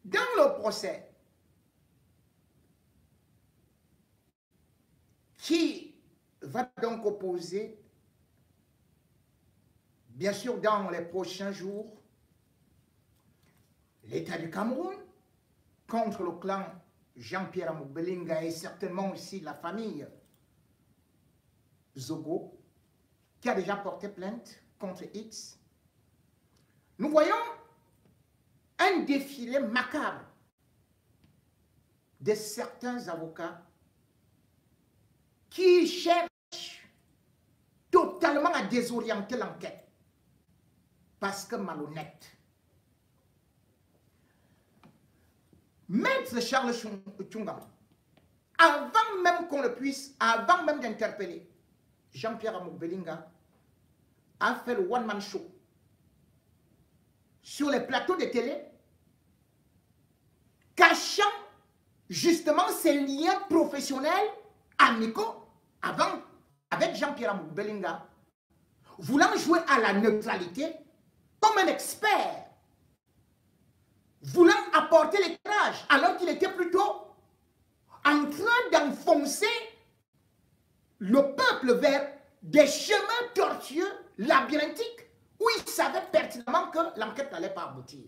Dans le procès, qui va donc opposer, bien sûr dans les prochains jours, l'État du Cameroun contre le clan Jean-Pierre Amour-Belinga et certainement aussi la famille Zogo, qui a déjà porté plainte contre X. Nous voyons un défilé macabre de certains avocats qui cherchent totalement à désorienter l'enquête parce que malhonnêtes. Maître Charles Tchungam, avant même qu'on le puisse, avant même d'interpeller Jean-Pierre Amour-Belinga, a fait le one-man show sur les plateaux de télé, cachant justement ses liens professionnels amicaux avant avec Jean-Pierre Amour-Belinga, voulant jouer à la neutralité comme un expert, voulant apporter l'éclairage alors qu'il était plutôt en train d'enfoncer le peuple vers des chemins tortueux, labyrinthiques, où il savait pertinemment que l'enquête n'allait pas aboutir.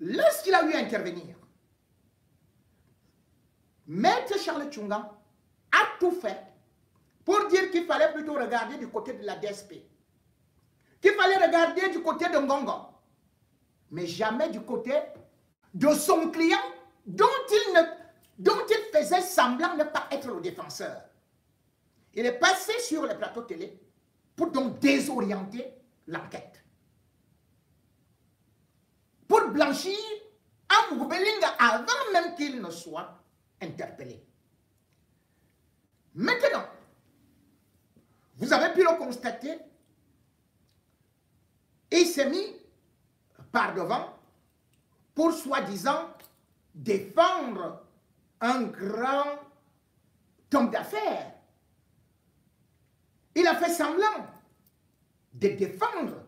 Lorsqu'il a eu à intervenir, Maître Charles Tchungam a tout fait pour dire qu'il fallait plutôt regarder du côté de la DSP, qu'il fallait regarder du côté de Ngongo, mais jamais du côté de son client dont il faisait semblant ne pas être le défenseur. Il est passé sur les plateaux télé pour donc désorienter l'enquête, pour blanchir Amour-Belinga avant même qu'il ne soit interpellé. Maintenant, vous avez pu le constater, il s'est mis par devant pour soi-disant défendre un grand homme d'affaires. Il a fait semblant de défendre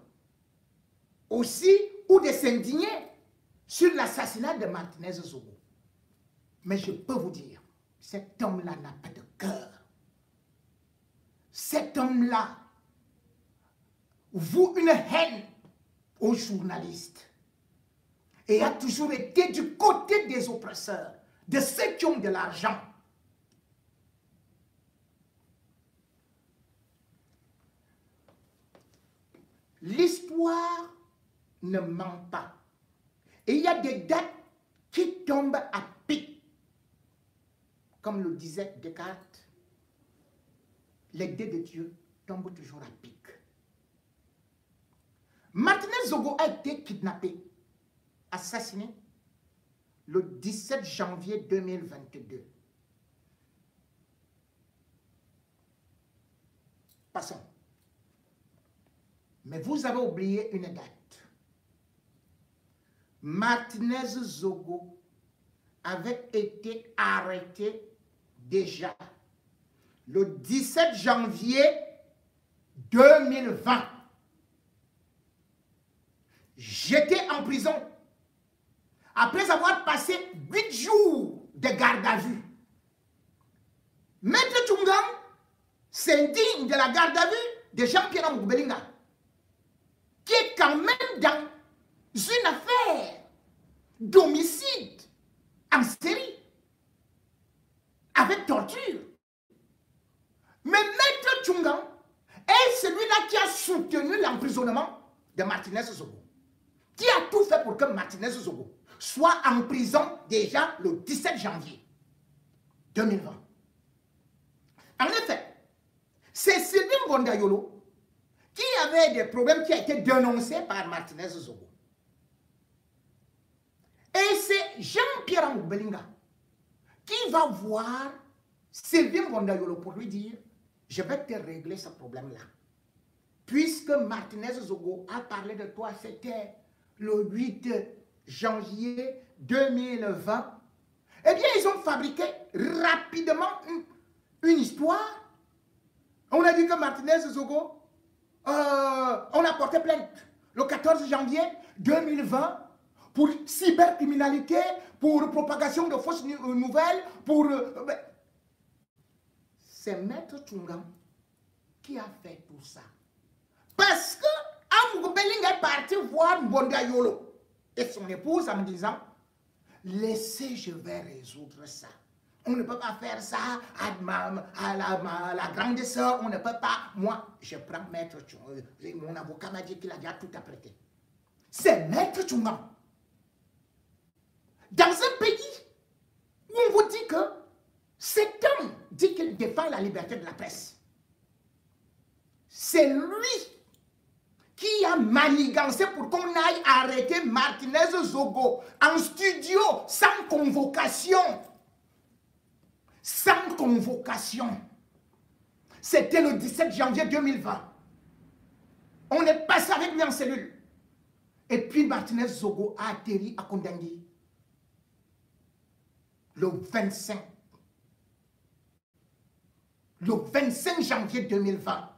aussi ou de s'indigner sur l'assassinat de Martinez Zogo. Mais je peux vous dire, cet homme-là n'a pas de cœur. Cet homme-là voue une haine aux journalistes et a toujours été du côté des oppresseurs, de ceux qui ont de l'argent. L'histoire ne ment pas. Et il y a des dates qui tombent à pic. Comme le disait Descartes, les dés de Dieu tombent toujours à pic. Martinez Zogo a été kidnappé, assassiné, le 17 janvier 2022. Passons. Mais vous avez oublié une date. Martinez Zogo avait été arrêté déjà le 17 janvier 2020. J'étais en prison après avoir passé 8 jours de garde à vue. Maître Tchungam s'indigne de la garde à vue de Jean-Pierre Amour-Belinga, qui est quand même dans une affaire d'homicide en série, avec torture. Mais Maître Tchungam est celui-là qui a soutenu l'emprisonnement de Martinez Zogo, qui a tout fait pour que Martinez Zogo soit en prison déjà le 17 janvier 2020. En effet, c'est Sylvain Gondayolo qui avait des problèmes qui a été dénoncé par Martinez Zogo. Et c'est Jean-Pierre Amour-Belinga qui va voir Sylvain Gondayolo pour lui dire « Je vais te régler ce problème-là. Puisque Martinez Zogo a parlé de toi, c'était le 8 janvier 2020. Eh bien, ils ont fabriqué rapidement une histoire. On a dit que Martinez Zogo, on a porté plainte. le 14 janvier 2020 pour cybercriminalité, pour propagation de fausses nouvelles, pour... c'est Maître Tchungam qui a fait tout ça. Parce que Amour Belling est parti voir Mbondayolo et son épouse en me disant, laissez, je vais résoudre ça. On ne peut pas faire ça à la grande sœur, on ne peut pas. Moi, je prends Maître Tchungam. Mon avocat m'a dit qu'il a déjà tout apprêté. C'est Maître Tchungam. Dans un pays où on vous dit que cet homme dit qu'il défend la liberté de la presse, c'est lui qui a manigancé pour qu'on aille arrêter Martinez Zogo en studio sans convocation. Sans convocation. C'était le 17 janvier 2020. On est passé avec lui en cellule. Et puis Martinez Zogo a atterri à Kondangui le 25 janvier 2020.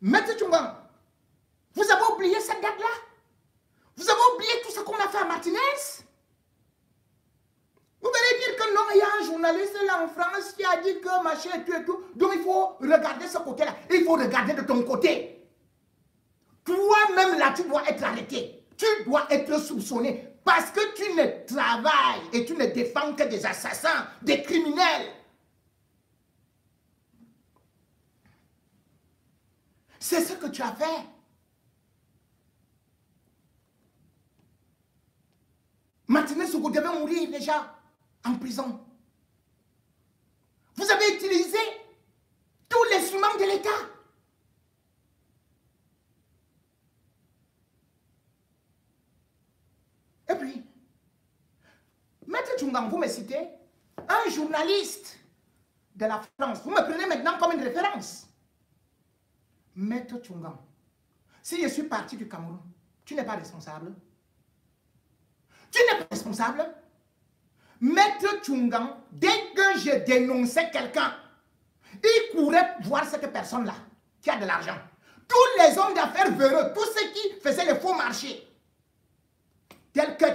Maître Tchungam, vous avez oublié cette date-là? Vous avez oublié tout ce qu'on a fait à Martinez? Vous allez dire que non, il y a un journaliste là en France qui a dit que machin et tout. Donc il faut regarder ce côté-là. Il faut regarder de ton côté. Toi-même là, tu dois être arrêté. Tu dois être soupçonné. Parce que tu ne travailles et tu ne défends que des assassins, des criminels. C'est ce que tu as fait. Martinez Zogo devait mourir déjà en prison. Vous avez utilisé tous les instruments de l'État. Et puis, Maître Tchungam, vous me citez un journaliste de la France. Vous me prenez maintenant comme une référence. Maître Tchungam, si je suis parti du Cameroun, tu n'es pas responsable. Tu n'es pas responsable. Maître Tchungam, dès que je dénonçais quelqu'un, il courait voir cette personne-là qui a de l'argent. Tous les hommes d'affaires véreux, tous ceux qui faisaient les faux marchés, tel que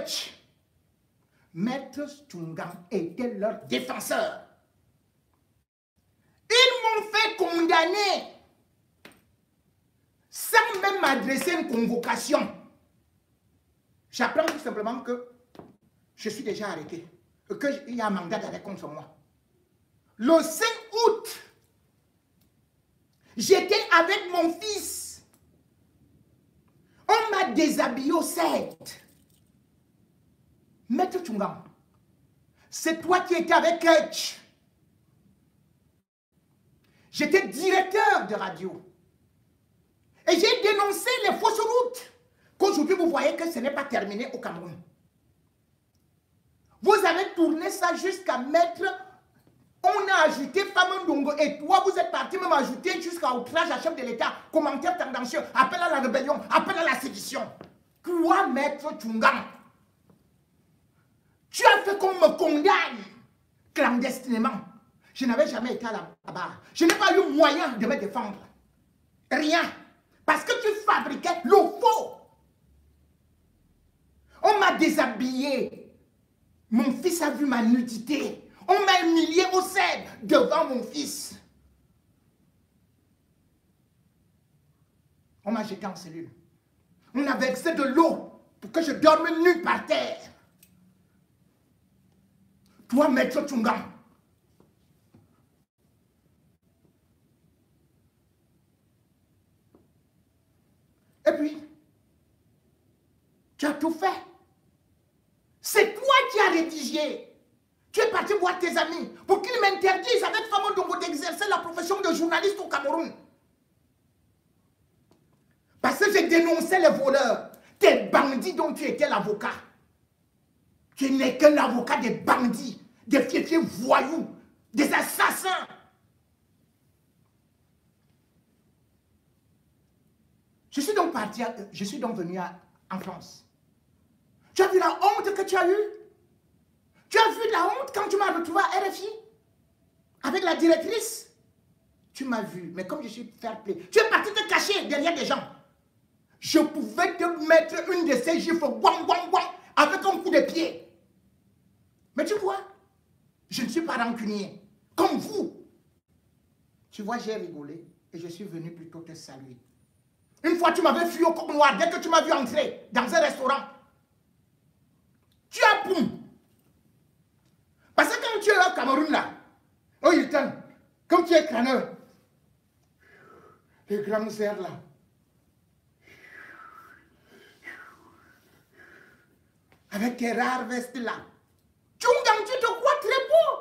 Maître Tchungam était leur défenseur. Ils m'ont fait condamner sans même m'adresser une convocation. J'apprends tout simplement que je suis déjà arrêté, qu'il y a un mandat d'arrêt contre moi. Le 5 août, j'étais avec mon fils. On m'a déshabillé au 7. Maître Tchungam, c'est toi qui étais avec Ketch. J'étais directeur de radio. Et j'ai dénoncé les fausses routes. Qu'aujourd'hui, vous voyez que ce n'est pas terminé au Cameroun. Vous avez tourné ça jusqu'à mettre... On a ajouté Famandongo et toi, vous êtes parti même ajouter jusqu'à outrage à chef de l'État, commentaire tendancieux, appel à la rébellion, appel à la sédition. Toi, Maître Tchungam, tu as fait qu'on me condamne clandestinement. Je n'avais jamais été à la barre. Je n'ai pas eu moyen de me défendre. Rien. Parce que tu fabriquais le faux. On m'a déshabillé. Mon fils a vu ma nudité. On m'a humilié au CED devant mon fils. On m'a jeté en cellule. On a versé de l'eau pour que je dorme nu par terre. Toi, Maître Tchungam, et puis, tu as tout fait. C'est toi qui as rédigé. Tu es parti voir tes amis pour qu'ils m'interdisent avec Famandongo d'exercer la profession de journaliste au Cameroun. Parce que j'ai dénoncé les voleurs, tes bandits dont tu étais l'avocat. Tu n'es que l'avocat des bandits, des fiefs voyous, des assassins. Je suis donc parti, je suis donc venu en France. Tu as vu la honte que tu as eue? Tu as vu la honte quand tu m'as retrouvé à RFI avec la directrice? Tu m'as vu, mais comme je suis fair play, tu es parti te cacher derrière des gens. je pouvais te mettre une de ces gifles guang, guang, guang, avec un coup de pied. Mais tu vois, je ne suis pas rancunier, comme vous. Tu vois, j'ai rigolé et je suis venu plutôt te saluer. Une fois, tu m'avais fui au coq noir dès que tu m'as vu entrer dans un restaurant. Tu as poum. Parce que quand tu es au Cameroun là, au Hilton, comme tu es crâneux, les grands airs là, avec tes rares vestes là, Tchungang, tu te crois très beau.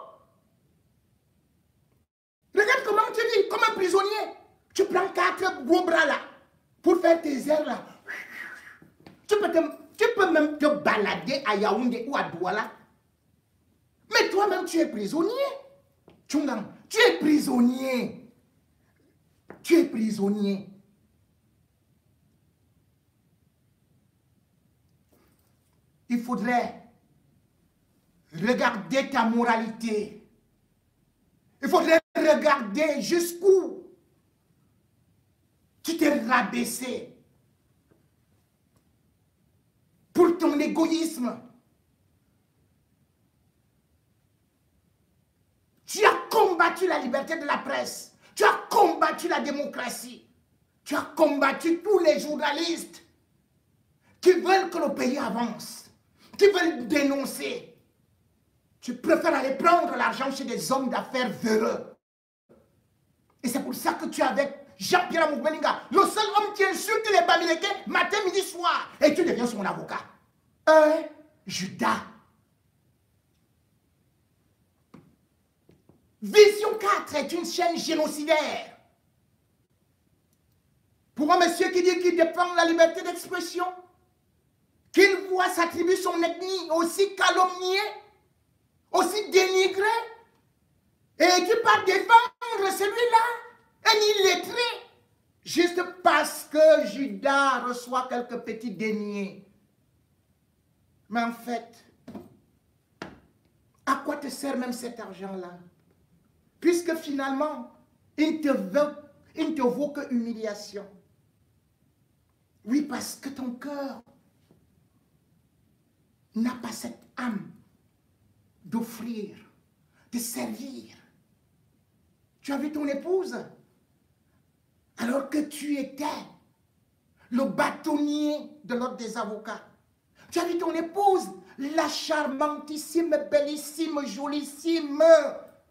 Regarde comment tu vis, comme un prisonnier. Tu prends 4 gros bras là, pour faire tes airs là. Tu peux même te balader à Yaoundé ou à Douala. Mais toi-même, tu es prisonnier. Tchungang, tu es prisonnier. Tu es prisonnier. Il faudrait regarder ta moralité. Il faudrait regarder jusqu'où tu t'es rabaissé pour ton égoïsme. Tu as combattu la liberté de la presse. Tu as combattu la démocratie. Tu as combattu tous les journalistes qui veulent que le pays avance, qui veulent dénoncer. Tu préfères aller prendre l'argent chez des hommes d'affaires véreux. Et c'est pour ça que tu es avec Jean-Pierre Moukbelinga, le seul homme qui insulte les Bamileke matin, midi, soir. Et tu deviens son avocat. Judas. Vision 4 est une chaîne génocidaire. Pour un monsieur qui dit qu'il défend la liberté d'expression, qu'il voit sa tribu, son ethnie aussi calomniée, aussi dénigrée, et tu pars défendre celui-là, un illettré, juste parce que Judas reçoit quelques petits deniers. Mais en fait, à quoi te sert même cet argent-là? Puisque finalement, il ne te vaut que humiliation. Oui, parce que ton cœur n'a pas cette âme d'offrir, de servir. Tu as vu ton épouse, alors que tu étais le bâtonnier de l'ordre des avocats. Tu as vu ton épouse, la charmantissime, bellissime, jolissime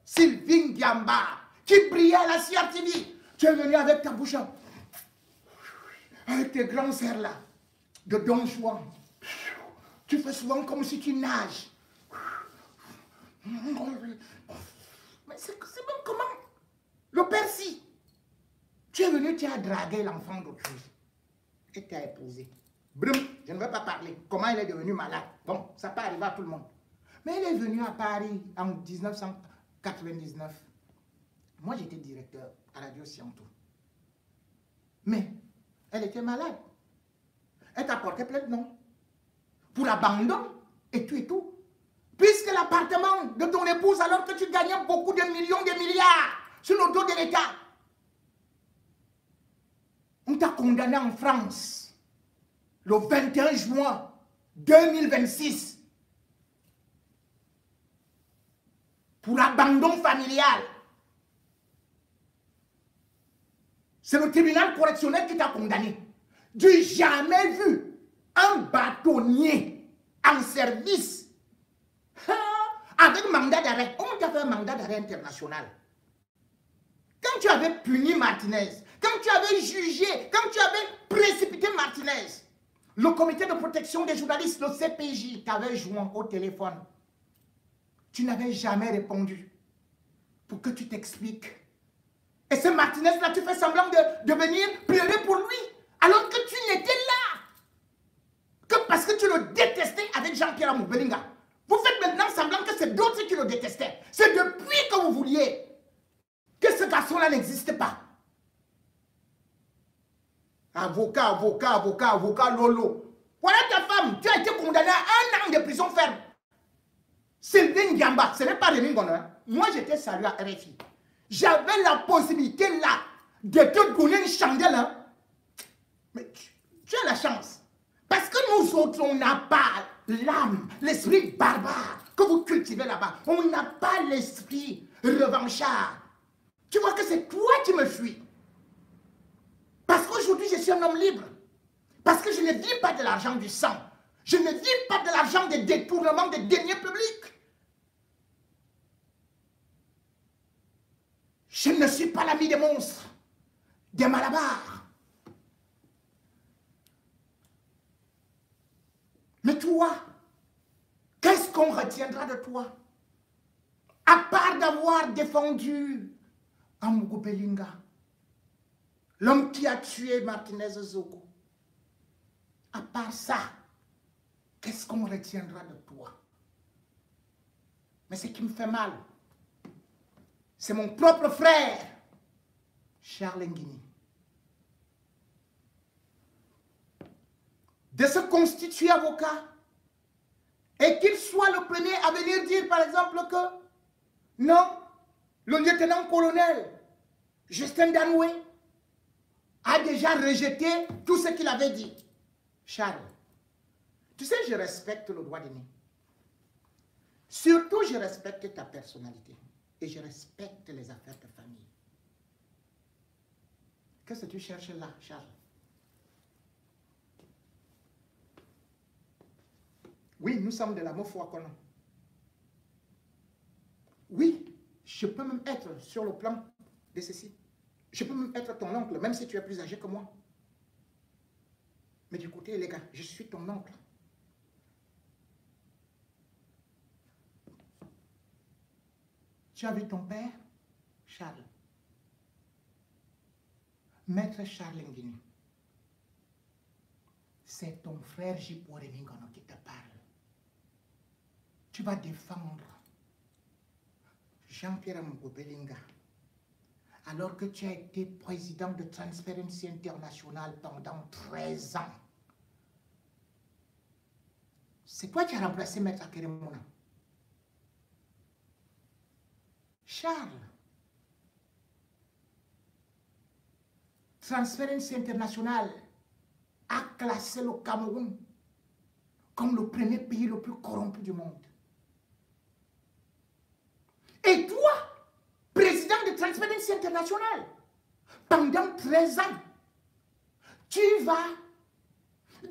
Sylvine Diamba, qui brillait à la CRTV. Tu es venu avec ta bouche, avec tes grands airs là, de Don Juan. Tu fais souvent comme si tu nages. Mais c'est même comment? Le Percy. Tu es venu, tu as dragué l'enfant d'autrui. Et tu as épousé. Brum, je ne vais pas parler. Comment il est devenu malade? Bon, ça peut arriver à tout le monde. Mais il est venu à Paris en 1999. Moi, j'étais directeur à Radio Sianto. Mais elle était malade. Elle t'a porté plainte, non? Pour abandon et tout et tout. Puisque l'appartement de ton épouse, alors que tu gagnais beaucoup de millions, de milliards sur le dos de l'État, on t'a condamné en France le 21 juin 2026 pour abandon familial. C'est le tribunal correctionnel qui t'a condamné. J'ai jamais vu un bâtonnier en service avec mandat d'arrêt. On t'a fait un mandat d'arrêt international. Quand tu avais puni Martinez, quand tu avais jugé, quand tu avais précipité Martinez, le comité de protection des journalistes, le CPJ, t'avait joint au téléphone. Tu n'avais jamais répondu pour que tu t'expliques. Et ce Martinez-là, tu fais semblant de venir pleurer pour lui, alors que tu n'étais là que parce que tu le détestais avec Jean-Pierre Moukbelinga. Vous faites maintenant semblant que c'est d'autres qui le détestaient. C'est depuis que vous vouliez que ce garçon-là n'existe pas. Avocat, avocat, avocat, avocat, lolo. Voilà ta femme, tu as été condamné à 1 an de prison ferme. Sylvine Diamba, ce n'est pas Rémi Ngono. Moi, j'étais salué à RFI. J'avais la possibilité là de te donner une chandelle. Hein. Mais tu on n'a pas l'âme, l'esprit barbare que vous cultivez là-bas. On n'a pas l'esprit revanchard. Tu vois que c'est toi qui me fuis. Parce qu'aujourd'hui, je suis un homme libre. Parce que je ne vis pas de l'argent du sang. Je ne vis pas de l'argent des détournements des deniers publics. Je ne suis pas l'ami des monstres, des malabars. Mais toi, qu'est-ce qu'on retiendra de toi? À part d'avoir défendu Amougou Belinga, l'homme qui a tué Martinez Zogo. À part ça, qu'est-ce qu'on retiendra de toi? Mais ce qui me fait mal, c'est mon propre frère, Charles Nguini, de se constituer avocat et qu'il soit le premier à venir dire, par exemple, que non, le lieutenant-colonel Justin Danoué a déjà rejeté tout ce qu'il avait dit. Charles, tu sais, je respecte le droit d'aîné. Surtout, je respecte ta personnalité. Et je respecte les affaires de famille. Qu'est-ce que tu cherches là, Charles? Oui, nous sommes de la même foi qu'on a. Oui, je peux même être sur le plan de ceci. Je peux même être ton oncle, même si tu es plus âgé que moi. Mais du côté, les gars, je suis ton oncle. Tu as vu ton père, Charles? Maître Charles Nguini. C'est ton frère Jipore Mingono qui te parle. Tu vas défendre Jean-Pierre Amougou Belinga alors que tu as été président de Transparency International pendant 13 ans. C'est toi qui as remplacé Maître Akeremouna. Charles, Transparency International a classé le Cameroun comme le premier pays le plus corrompu du monde. Et toi, président de Transparency International, pendant 13 ans, tu vas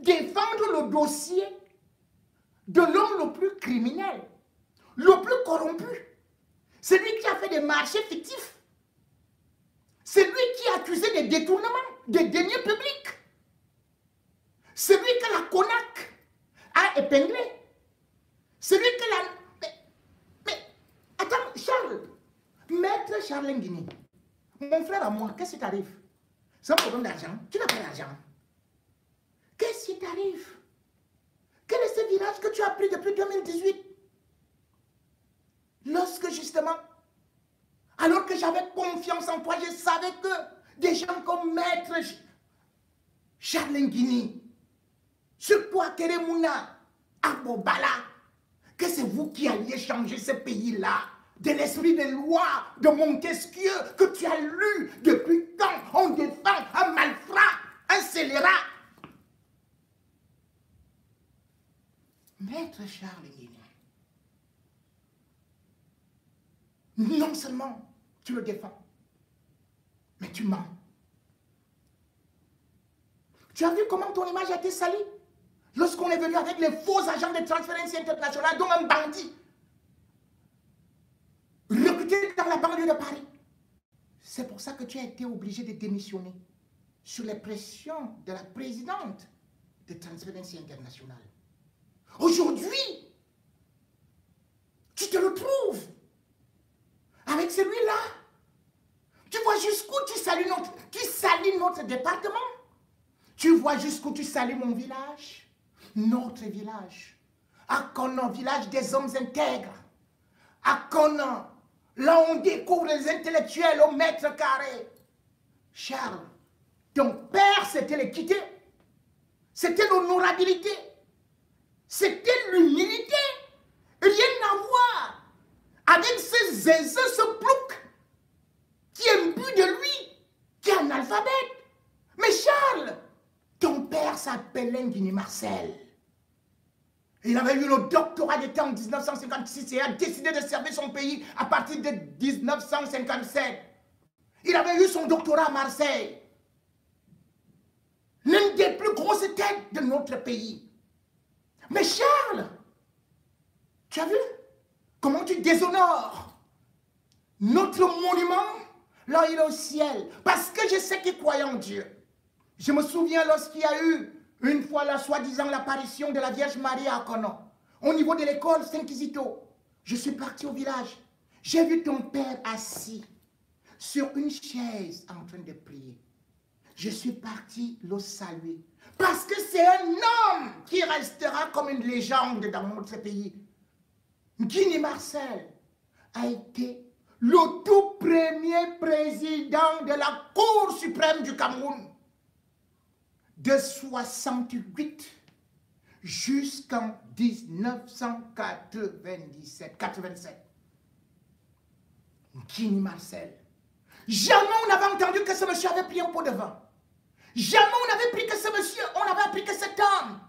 défendre le dossier de l'homme le plus criminel, le plus corrompu, celui qui a fait des marchés fictifs, celui qui a accusé des détournements, des deniers publics, celui que la CONAC a épinglé, celui que la... Mais attends, Charles, Maître Charles Nguini, mon frère à moi, qu'est-ce qui t'arrive? C'est un problème d'argent, tu n'as pas d'argent. Qu'est-ce qui t'arrive? Quel est ce virage que tu as pris depuis 2018? Lorsque justement, alors que j'avais confiance en toi, je savais que des gens comme Maître Charles Nguini, surtout Akeremouna, Abobala, que c'est vous qui alliez changer ce pays-là, de l'esprit de loi de Montesquieu que tu as lu depuis quand on défend un malfrat, un scélérat. Maître Charles Nguini, non seulement tu le défends, mais tu mens. Tu as vu comment ton image a été salie lorsqu'on est venu avec les faux agents de Transparency International, dont un bandit recruté dans la banlieue de Paris. C'est pour ça que tu as été obligé de démissionner sur les pressions de la présidente de Transparency International. Aujourd'hui, tu te retrouves avec celui-là. Tu vois jusqu'où tu salis notre département. Tu vois jusqu'où tu salis mon village, notre village. À Konan, village des hommes intègres. À Konan, là on découvre les intellectuels au mètre carré. Charles, ton père c'était l'équité, c'était l'honorabilité, c'était l'humilité. Rien à voir avec ce zézé, ce plouc qui est imbu de lui, qui est analphabète. Mais Charles, ton père s'appelait Nguini Marcel. Il avait eu le doctorat d'État en 1956 et a décidé de servir son pays à partir de 1957. Il avait eu son doctorat à Marseille. L'une des plus grosses têtes de notre pays. Mais Charles, tu as vu comment tu déshonores notre monument? Là, il est au ciel. Parce que je sais qu'il croyait en Dieu. Je me souviens lorsqu'il y a eu une fois la soi-disant l'apparition de la Vierge Marie à Conon, au niveau de l'école Saint-Quisito. Je suis parti au village. J'ai vu ton père assis sur une chaise en train de prier. Je suis parti le saluer. Parce que c'est un homme qui restera comme une légende dans notre pays. Guy Marcel a été le tout premier président de la Cour suprême du Cameroun. De 68 jusqu'en 1997. Guy Marcel. Jamais on n'avait entendu que ce monsieur avait pris un pot de vin. Jamais on avait appris que ce monsieur, on avait appris que cet homme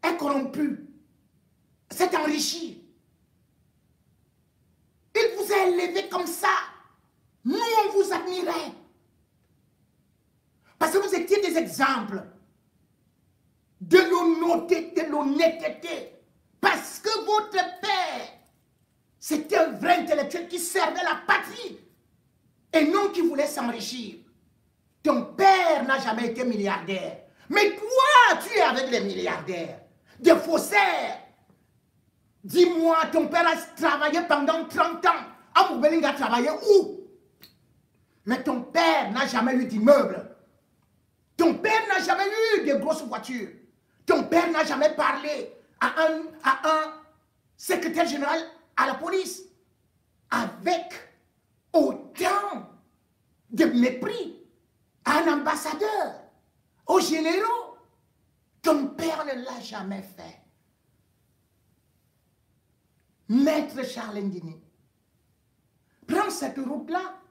est corrompu, s'est enrichi. Il vous a élevé comme ça. Nous, on vous admirait. Parce que vous étiez des exemples de l'honnêteté. Parce que votre père, c'était un vrai intellectuel qui servait la patrie et non qui voulait s'enrichir. Ton père n'a jamais été milliardaire. Mais toi, tu es avec les milliardaires, des faussaires. Dis-moi, ton père a travaillé pendant 30 ans. Amoubeling a travaillé où? Mais ton père n'a jamais eu d'immeuble. Ton père n'a jamais eu de grosses voitures. Ton père n'a jamais parlé à un secrétaire général à la police avec autant de mépris. À un ambassadeur, aux généraux. Ton père ne l'a jamais fait. Maître Charles Nguini, prends cette route-là.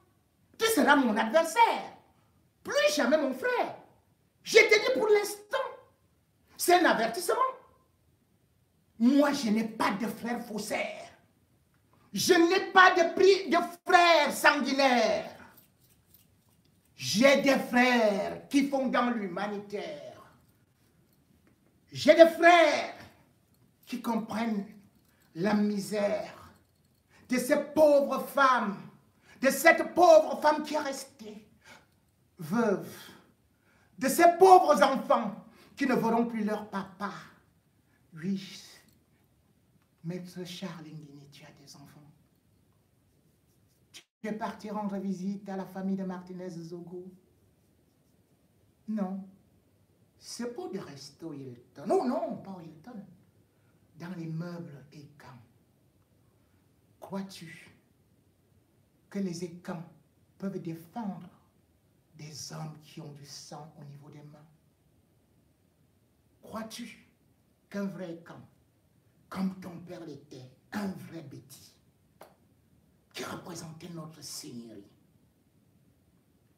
Tu seras mon adversaire. Plus jamais mon frère. Je te dis pour l'instant. C'est un avertissement. Moi, je n'ai pas de frère faussaire. Je n'ai pas de frère sanguinaire. J'ai des frères qui font dans l'humanitaire. J'ai des frères qui comprennent la misère de ces pauvres femmes, de cette pauvre femme qui est restée veuve, de ces pauvres enfants qui ne verront plus leur papa. Oui, Maître Charles Nguini, tu as des enfants. Tu es parti rendre visite à la famille de Martinez Zogo? Non. C'est pas de resto Hilton. Non, non, pas Hilton. Dans les meubles écans. Crois-tu que les écans peuvent défendre des hommes qui ont du sang au niveau des mains? Crois-tu qu'un vrai écan, comme ton père l'était, un vrai bêtis, qui représentait notre seigneurie,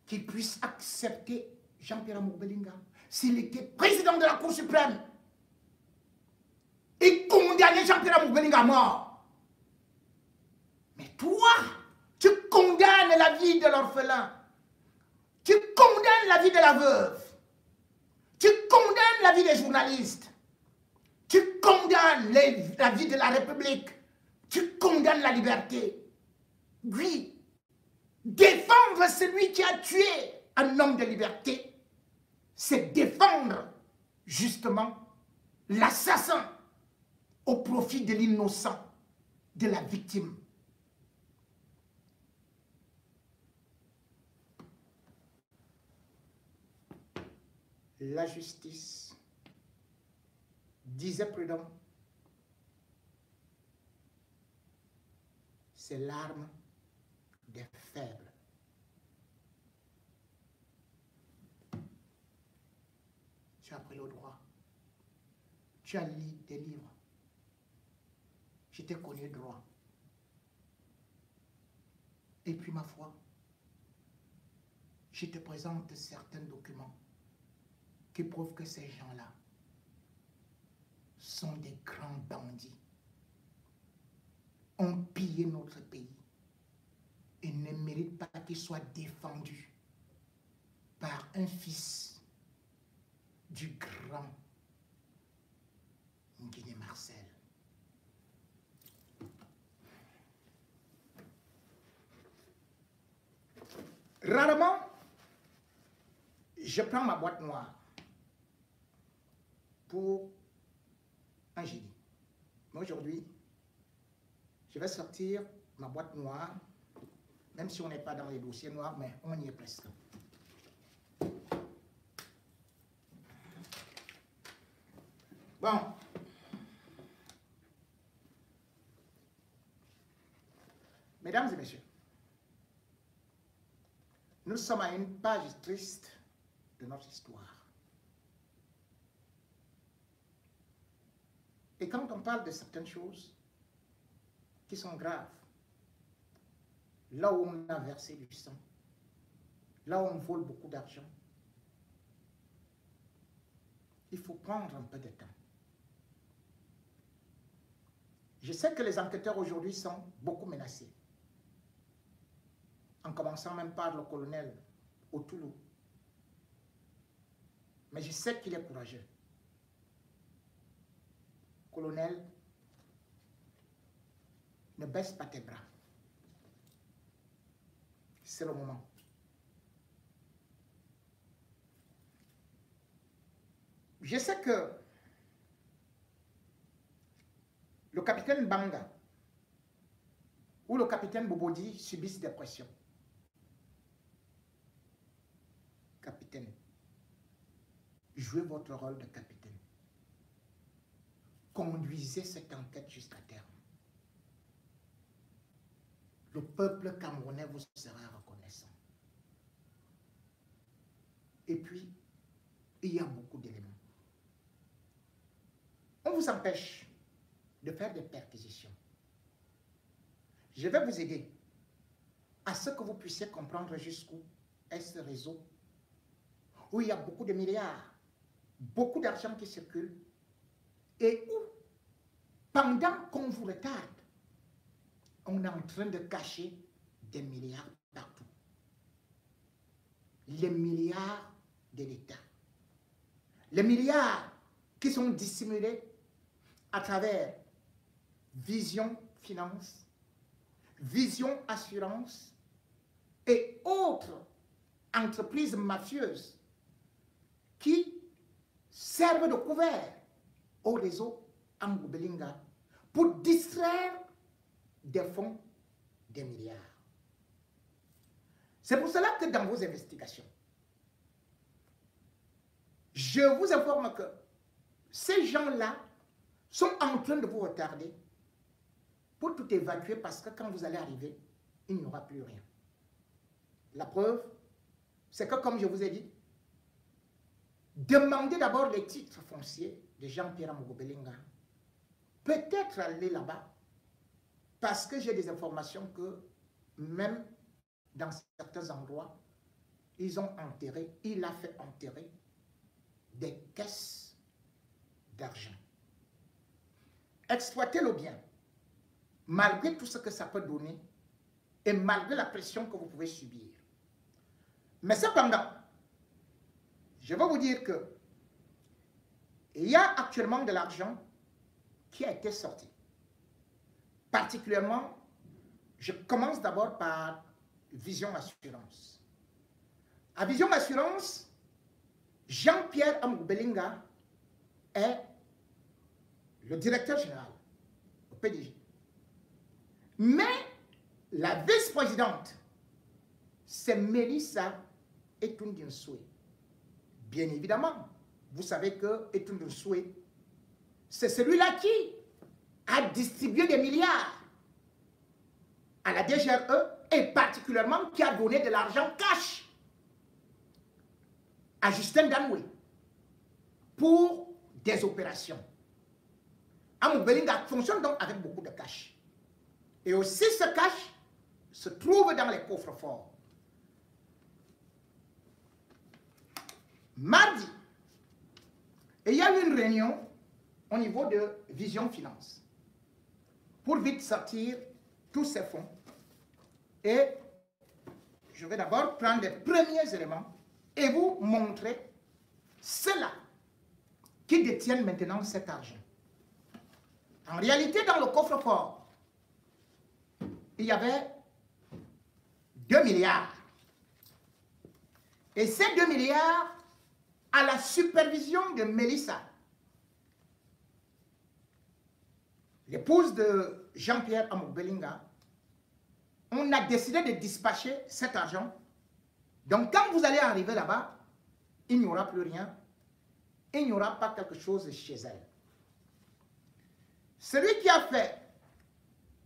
qui puisse accepter Jean-Pierre Amoubelinga s'il était président de la Cour suprême et condamner Jean-Pierre Amoubelinga à mort? Mais toi, tu condamnes la vie de l'orphelin, tu condamnes la vie de la veuve, tu condamnes la vie des journalistes, tu condamnes la vie de la République, tu condamnes la liberté. Oui, défendre celui qui a tué un homme de liberté, c'est défendre justement l'assassin au profit de l'innocent, de la victime. La justice, disait Prudhomme, c'est l'arme des faibles. Tu as appris le droit. Tu as lu des livres. Je t'ai connu droit. Et puis ma foi, je te présente certains documents qui prouvent que ces gens-là sont des grands bandits. Ont pillé notre pays et ne méritent pas qu'il soit défendu par un fils du grand Nguyen Marcel. Rarement, je prends ma boîte noire pour un jeudi. Mais aujourd'hui, je vais sortir ma boîte noire, même si on n'est pas dans les dossiers noirs, mais on y est presque. Bon. Mesdames et messieurs, nous sommes à une page triste de notre histoire. Et quand on parle de certaines choses qui sont graves, là où on a versé du sang, là où on vole beaucoup d'argent, il faut prendre un peu de temps. Je sais que les enquêteurs aujourd'hui sont beaucoup menacés, en commençant même par le colonel Otoulou. Mais je sais qu'il est courageux. Colonel, ne baisse pas tes bras. C'est le moment. Je sais que le capitaine Banga ou le capitaine Bobodi subissent des pressions. Capitaine, jouez votre rôle de capitaine. Conduisez cette enquête jusqu'à terme. Le peuple camerounais vous sera reconnaissant. Et puis, il y a beaucoup d'éléments. On vous empêche de faire des perquisitions. Je vais vous aider à ce que vous puissiez comprendre jusqu'où est ce réseau où il y a beaucoup de milliards, beaucoup d'argent qui circule et où, pendant qu'on vous retarde, on est en train de cacher des milliards partout. Les milliards de l'État. Les milliards qui sont dissimulés à travers Vision Finance, Vision Assurance et autres entreprises mafieuses qui servent de couvert au réseau Amgoubelinga pour distraire des fonds, des milliards. C'est pour cela que dans vos investigations, je vous informe que ces gens-là sont en train de vous retarder pour tout évacuer parce que quand vous allez arriver, il n'y aura plus rien. La preuve, c'est que comme je vous ai dit, demandez d'abord les titres fonciers de Jean-Pierre Amgoubelinga. Peut-être aller là-bas parce que j'ai des informations que même dans certains endroits, ils ont enterré, il a fait enterrer des caisses d'argent. Exploitez-le bien, malgré tout ce que ça peut donner et malgré la pression que vous pouvez subir. Mais cependant, je vais vous dire que il y a actuellement de l'argent qui a été sorti. Particulièrement, je commence d'abord par Vision Assurance. À Vision Assurance, Jean-Pierre Amgoubelinga est le directeur général, le PDG. Mais la vice-présidente, c'est Mélissa Etundinsoé. Bien évidemment, vous savez que Etundinsoé, c'est celui-là qui a distribué des milliards à la DGRE et particulièrement qui a donné de l'argent cash à Justin Danoué pour des opérations. Amgoubelinga fonctionne donc avec beaucoup de cash. Et aussi ce cash se trouve dans les coffres forts. Mardi, il y a eu une réunion au niveau de Vision Finance pour vite sortir tous ces fonds. Et je vais d'abord prendre les premiers éléments et vous montrer ceux-là qui détiennent maintenant cet argent. En réalité, dans le coffre-fort, il y avait 2 milliards. Et ces 2 milliards, à la supervision de Mélissa, l'épouse de Jean-Pierre Amoubelinga, on a décidé de dispatcher cet argent. Donc, quand vous allez arriver là-bas, il n'y aura plus rien. Il n'y aura pas quelque chose chez elle. Celui qui a fait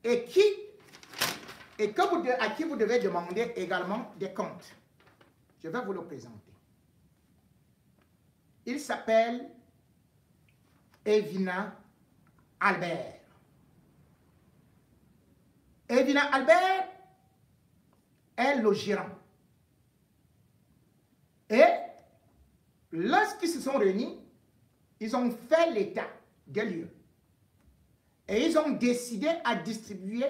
et à qui vous devez demander également des comptes, je vais vous le présenter. Il s'appelle Evina Albert. Evina Albert est le gérant. Et lorsqu'ils se sont réunis, ils ont fait l'état des lieux. Et ils ont décidé à distribuer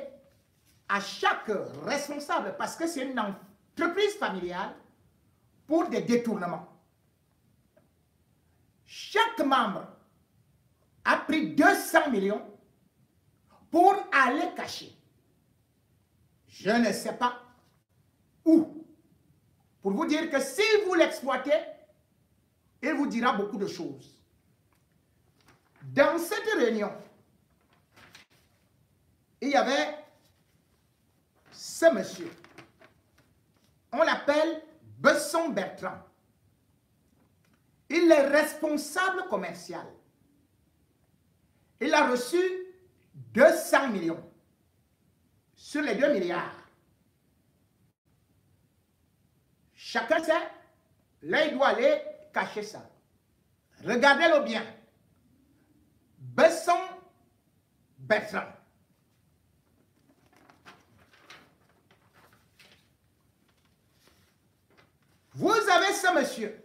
à chaque responsable, parce que c'est une entreprise familiale, pour des détournements. Chaque membre a pris 200 millions pour aller cacher. Je ne sais pas où. Pour vous dire que si vous l'exploitez, il vous dira beaucoup de choses. Dans cette réunion, il y avait ce monsieur. On l'appelle Besson Bertrand. Il est responsable commercial. Il a reçu 200 millions sur les 2 milliards. Chacun sait, là il doit aller cacher ça. Regardez-le bien. Besson Bertrand. Vous avez ce monsieur.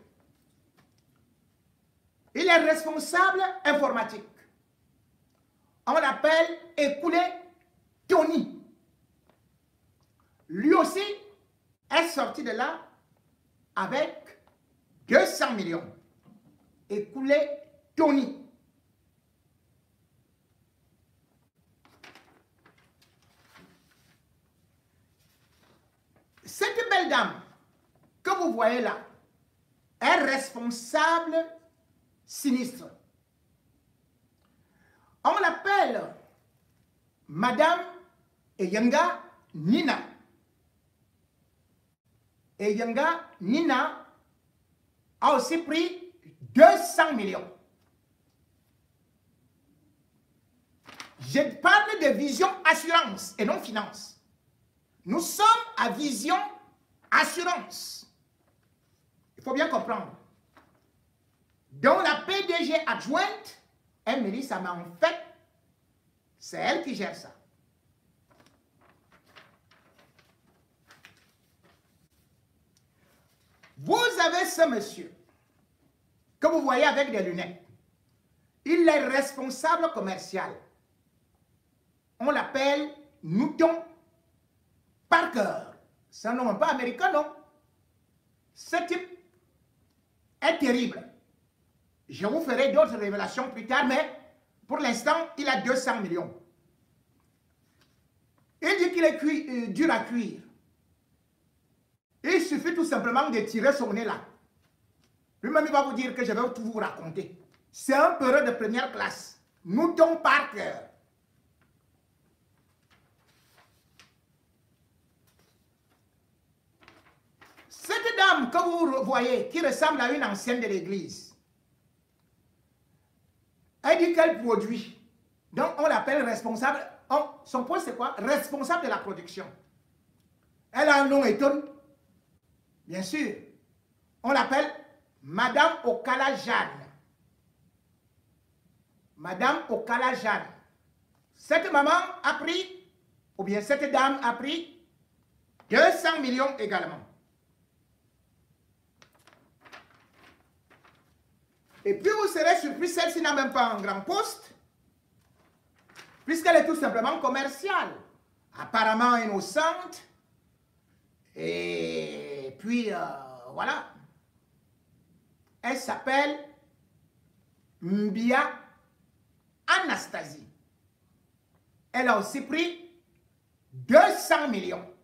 Il est responsable informatique. On l'appelle Écoulé Tony. Lui aussi est sorti de là avec 200 millions. Écoulé Tony. Cette belle dame que vous voyez là est responsable sinistre. On l'appelle Madame Eyenga Nina. Eyenga Nina a aussi pris 200 millions. Je parle de Vision Assurance et non Finance. Nous sommes à Vision Assurance. Il faut bien comprendre. Donc la PDG adjointe est Mélissa, mais en fait, c'est elle qui gère ça. Vous avez ce monsieur que vous voyez avec des lunettes. Il est responsable commercial. On l'appelle Newton Parker. C'est un nom un peu américain, non? Ce type est terrible. Je vous ferai d'autres révélations plus tard, mais pour l'instant, il a 200 millions. Il dit qu'il est dur à cuire. Il suffit tout simplement de tirer son nez là. Lui-même, il va vous dire que je vais tout vous raconter. C'est un peureux de première classe. Newton Parker. Cette dame que vous voyez, qui ressemble à une ancienne de l'église, elle dit qu'elle produit. Donc, on l'appelle responsable. Oh, son poste, c'est quoi? Responsable de la production. Elle a un nom étonnant. Bien sûr. On l'appelle Madame Okala Jeanne. Madame Okala Jeanne. Cette maman a pris, ou bien cette dame a pris 200 millions également. Et puis vous serez surpris, celle-ci n'a même pas un grand poste, puisqu'elle est tout simplement commerciale, apparemment innocente. Et puis, voilà. Elle s'appelle Mbia Anastasie. Elle a aussi pris 200 millions.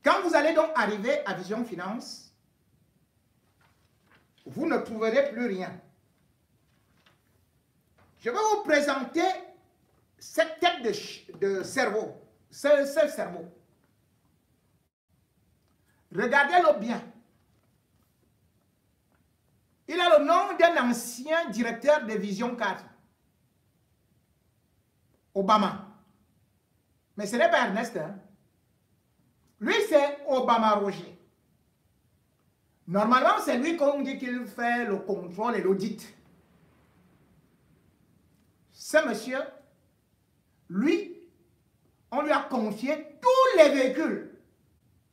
Quand vous allez donc arriver à Vision Finance, vous ne trouverez plus rien. Je vais vous présenter cette tête de cerveau, ce cerveau. Regardez-le bien. Il a le nom d'un ancien directeur de Vision 4. Obama. Mais ce n'est pas Ernest. Hein? Lui, c'est Obama Roger. Normalement, c'est lui qu'on dit qu'il fait le contrôle et l'audit. Ce monsieur, lui, on lui a confié tous les véhicules.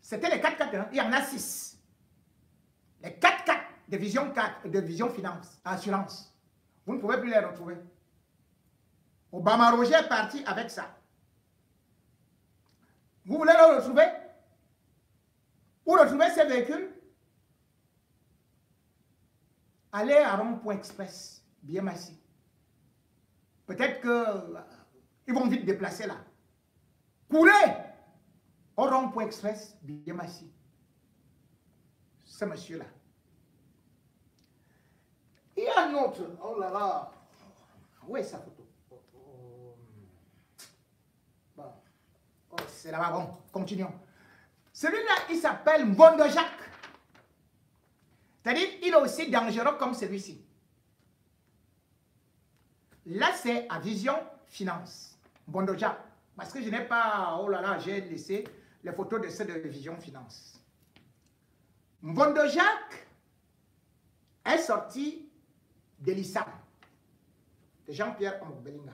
C'était les 4x4, hein? Il y en a 6. Les 4x4 de Vision 4, de Vision Finance, Assurance. Vous ne pouvez plus les retrouver. Obama Roger est parti avec ça. Vous voulez le retrouver? Où retrouver ces véhicules? Allez à Rond-Point Express, bien massif. Peut-être qu'ils vont vite déplacer là. Courez au Rond-Point Express, bien massif. Ce monsieur-là. Il y a un autre. Oh là là. Où est sa photo? Bon. Oh, c'est là-bas. Bon, continuons. Celui-là, il s'appelle Mbondo Jacques. C'est-à-dire, il est aussi dangereux comme celui-ci. Là, c'est à Vision Finance. Mbondo Jacques. Parce que je n'ai pas... Oh là là, j'ai laissé les photos de ceux de Vision Finance. Mbondo Jacques est sorti de l'ISAM, de Jean-Pierre Belinga.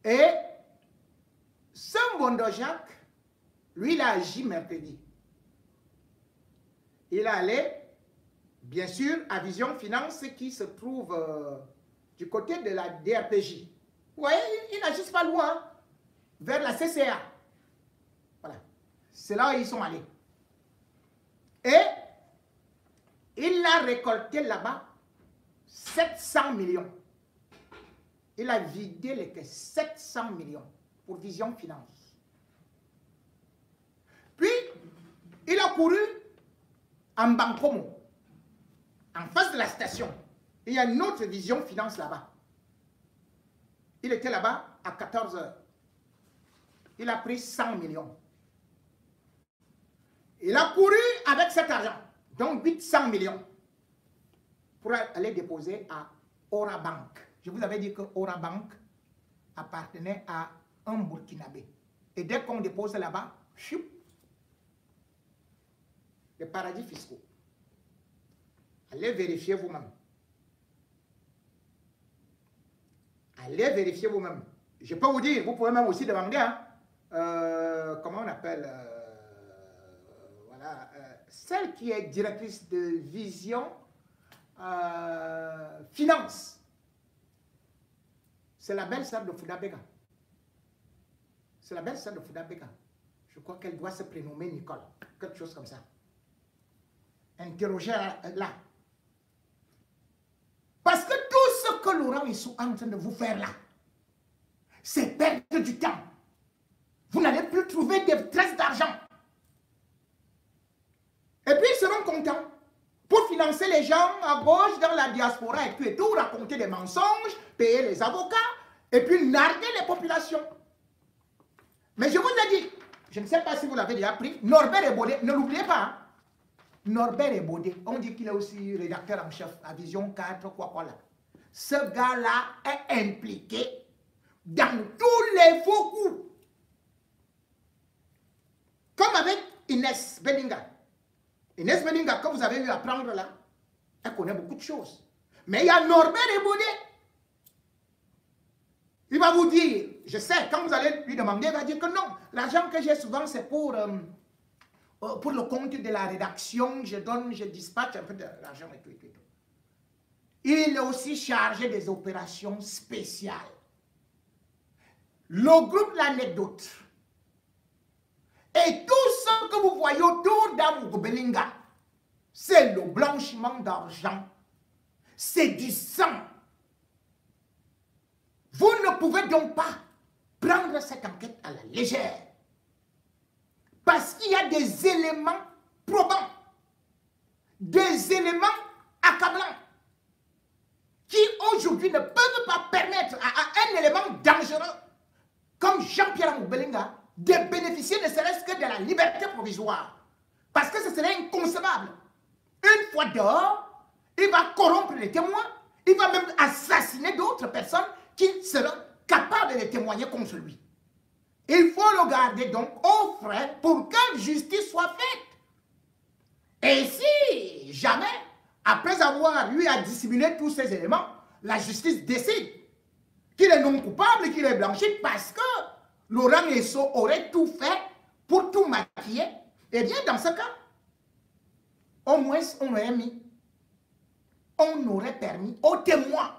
Et ce Mbondo Jacques, lui, il a agi mercredi. Il est allé, bien sûr, à Vision Finance qui se trouve du côté de la DRPJ. Vous voyez, ils n'agissent pas loin, vers la CCA. Voilà. C'est là où ils sont allés. Et il a récolté là-bas 700 millions. Il a vidé les caisses, 700 millions pour Vision Finance. Puis, il a couru en Bancomo, en face de la station. Il y a une autre Vision Finance là-bas. Il était là-bas à 14 h. Il a pris 100 millions. Il a couru avec cet argent, donc 800 millions, pour aller déposer à Ora Bank. Je vous avais dit que Ora Bank appartenait à un Burkinabé. Et dès qu'on dépose là-bas, les paradis fiscaux. Allez vérifier vous-même. Allez vérifier vous-même. Je peux vous dire, vous pouvez même aussi demander, hein, comment on appelle, voilà, celle qui est directrice de Vision Finance. C'est la belle-sœur de Fouda Bega. C'est la belle-sœur de Fouda Bega. Je crois qu'elle doit se prénommer Nicole. Quelque chose comme ça. Interrogez là. Parce que tout ce que Laurent est en train de vous faire là, c'est perdre du temps. Vous n'allez plus trouver des traces d'argent. Et puis ils seront contents pour financer les gens à gauche dans la diaspora et tout, raconter des mensonges, payer les avocats et puis narguer les populations. Mais je vous ai dit, je ne sais pas si vous l'avez déjà appris, Norbert Ebodé, ne l'oubliez pas, hein? Norbert Ebodé, on dit qu'il est aussi rédacteur en chef à Vision 4, quoi là. Ce gars-là est impliqué dans tous les faux coups. Comme avec Inès Belinga. Inès Belinga, comme vous avez eu à prendre là, elle connaît beaucoup de choses. Mais il y a Norbert Ebodé. Il va vous dire, je sais, quand vous allez lui demander, il va dire que non. L'argent que j'ai souvent, c'est pour pour le compte de la rédaction, je dispatche un peu d'argent et tout, et tout, et tout. Il est aussi chargé des opérations spéciales. Le groupe L'Anecdote et tout ce que vous voyez autour d'Amogo Belinga, c'est le blanchiment d'argent. C'est du sang. Vous ne pouvez donc pas prendre cette enquête à la légère. Parce qu'il y a des éléments probants, des éléments accablants, qui aujourd'hui ne peuvent pas permettre à un élément dangereux comme Jean-Pierre Amogo Belinga de bénéficier ne serait-ce que de la liberté provisoire. Parce que ce serait inconcevable. Une fois dehors, il va corrompre les témoins, il va même assassiner d'autres personnes qui seront capables de témoigner contre lui. Il faut le garder donc au frais pour que justice soit faite. Et si jamais, après avoir eu à dissimuler tous ces éléments, la justice décide qu'il est non coupable, qu'il est blanchi parce que Laurent Esso aurait tout fait pour tout maquiller, eh bien dans ce cas, au moins on aurait permis aux témoins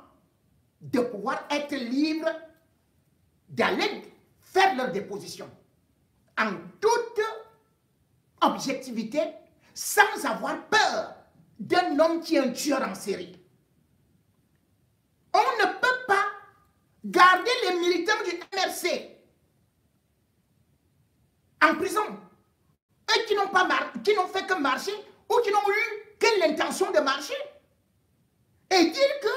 de pouvoir être libres d'aller faire leur déposition en toute objectivité, sans avoir peur d'un homme qui est un tueur en série. On ne peut pas garder les militants du MRC en prison, eux qui n'ont fait que marcher ou qui n'ont eu que l'intention de marcher, et dire que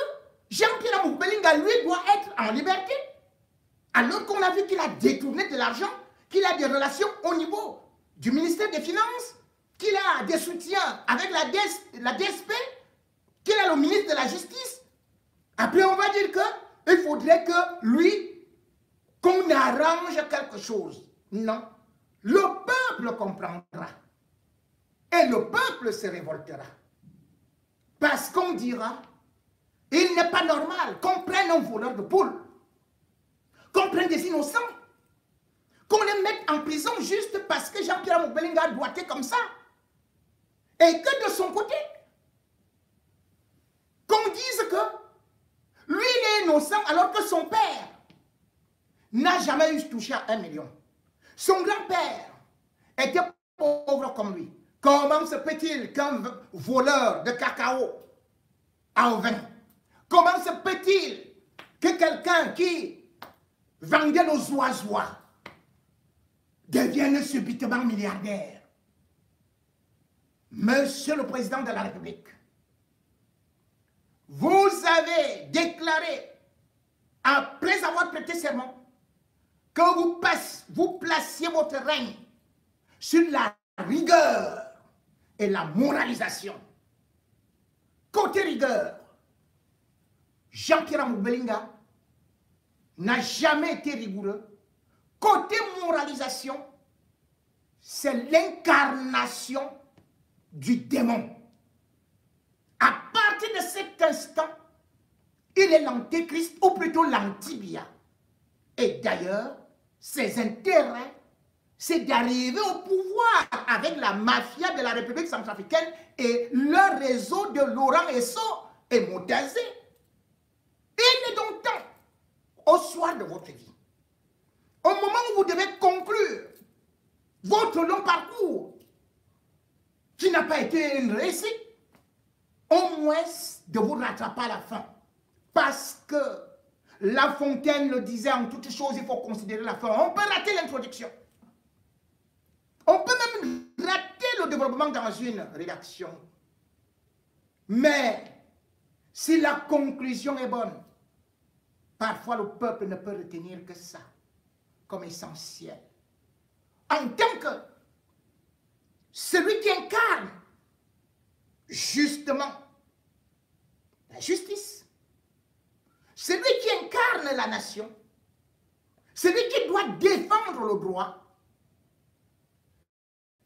Jean-Pierre Amogo Belinga, lui, doit être en liberté, alors qu'on a vu qu'il a détourné de l'argent, qu'il a des relations au niveau du ministère des Finances, qu'il a des soutiens avec la DSP, qu'il a le ministre de la Justice. Après, on va dire qu'il faudrait que lui, qu'on arrange quelque chose. Non. Le peuple comprendra. Et le peuple se révoltera. Parce qu'on dira, il n'est pas normal qu'on prenne un voleur de poules, qu'on prenne des innocents, qu'on les mette en prison juste parce que Jean-Pierre Amogo Belinga doit être comme ça. Et que de son côté, qu'on dise que lui, il est innocent alors que son père n'a jamais eu touché à 1 million. Son grand-père était pauvre comme lui. Comment se peut-il qu'un voleur de cacao en vin, comment se peut-il que quelqu'un qui vendait nos oiseaux devienne subitement milliardaire? Monsieur le Président de la République, vous avez déclaré, après avoir prêté serment, que vous placiez votre règne sur la rigueur et la moralisation. Côté rigueur, Jean-Pierre Amogo Belinga n'a jamais été rigoureux. Côté moralisation, c'est l'incarnation du démon. À partir de cet instant, il est l'antéchrist, ou plutôt l'antibia. Et d'ailleurs, ses intérêts, c'est d'arriver au pouvoir avec la mafia de la République centrafricaine et le réseau de Laurent Esso et Moutazé. Il est donc temps, au soir de votre vie, au moment où vous devez conclure votre long parcours, qui n'a pas été une réussite, au moins de vous rattraper à la fin. Parce que La Fontaine le disait, en toutes choses, il faut considérer la fin. On peut rater l'introduction. On peut même rater le développement dans une rédaction. Mais si la conclusion est bonne, parfois le peuple ne peut retenir que ça comme essentiel. En tant que celui qui incarne justement la justice, celui qui incarne la nation, celui qui doit défendre le droit,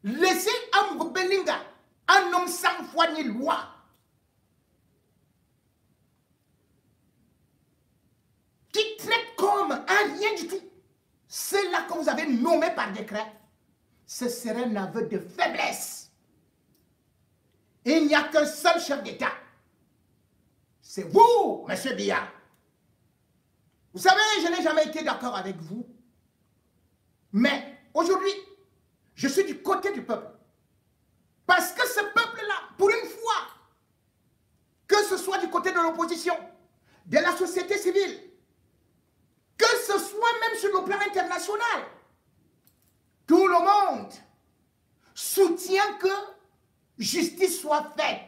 laissez Amogo Belinga, un homme sans foi ni loi, qui traite comme un rien du tout ceux-là que vous avez nommés par décret, ce serait un aveu de faiblesse. Il n'y a qu'un seul chef d'État. C'est vous, M. Biya. Vous savez, je n'ai jamais été d'accord avec vous. Mais aujourd'hui, je suis du côté du peuple. Parce que ce peuple-là, pour une fois, que ce soit du côté de l'opposition, de la société civile, que ce soit même sur le plan international, tout le monde soutient que justice soit faite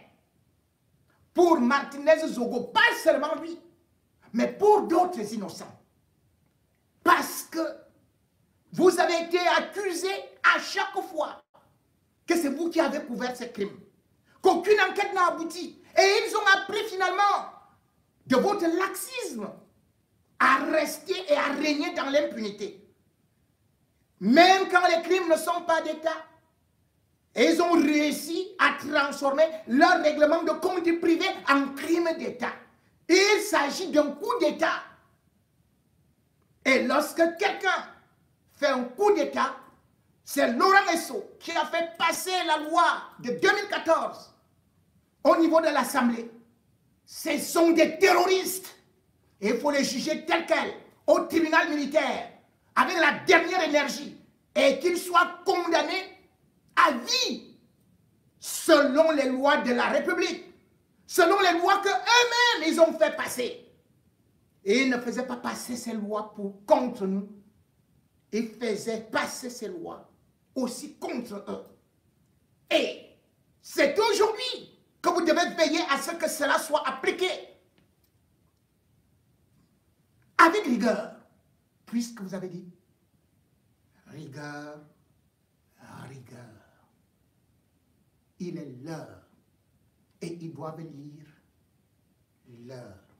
pour Martinez Zogo, pas seulement lui, mais pour d'autres innocents. Parce que vous avez été accusé à chaque fois que c'est vous qui avez couvert ces crimes, qu'aucune enquête n'a abouti. Et ils ont appris finalement de votre laxisme à rester et à régner dans l'impunité. Même quand les crimes ne sont pas d'État, ils ont réussi à transformer leur règlement de compte privé en crime d'État. Il s'agit d'un coup d'État. Et lorsque quelqu'un fait un coup d'État, c'est Laurent Esso qui a fait passer la loi de 2014 au niveau de l'Assemblée. Ce sont des terroristes. Et il faut les juger tels quels au tribunal militaire avec la dernière énergie et qu'ils soient condamnés à vie selon les lois de la République, selon les lois que eux-mêmes ils ont fait passer. Et ils ne faisaient pas passer ces lois contre nous. Ils faisaient passer ces lois aussi contre eux. Et c'est aujourd'hui que vous devez veiller à ce que cela soit appliqué avec rigueur, puisque vous avez dit rigueur, rigueur. Il est l'heure et ils doivent lire l'heure.